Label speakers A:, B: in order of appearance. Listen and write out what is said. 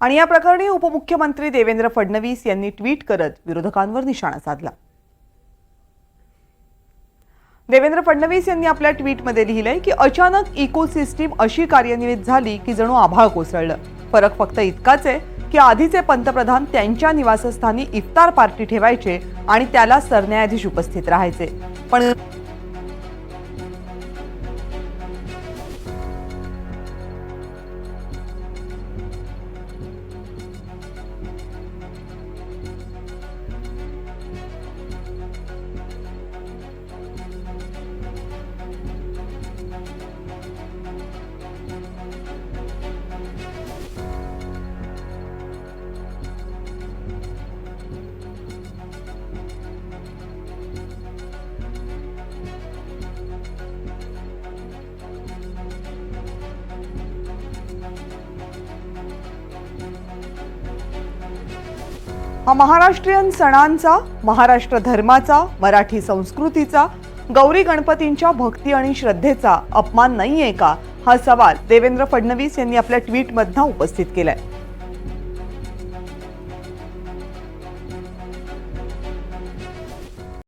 A: आणि या प्रकरणी उपमुख्यमंत्री देवेंद्र फडणवीस यांनी ट्विट करत विरोधकांवर निशाणा साधला। देवेंद्र फडणवीस यांनी आपल्या ट्विटमध्ये लिहिलंय की अचानक इकोसिस्टीम अशी कार्यान्वित झाली की जणू आभाळ कोसळलं। फरक फक्त इतकाच आहे की आधीचे पंतप्रधान त्यांच्या निवासस्थानी इफ्तार पार्टी ठेवायचे आणि त्याला सरन्यायाधीश उपस्थित राहायचे, पण हा महाराष्ट्रीयन सणांचा, महाराष्ट्र धर्माचा, मराठी संस्कृतीचा, गौरी गणपतींच्या भक्ती आणि श्रद्धेचा अपमान नाहीये का, हा सवाल देवेंद्र फडणवीस यांनी आपल्या ट्विटमधून उपस्थित केलाय।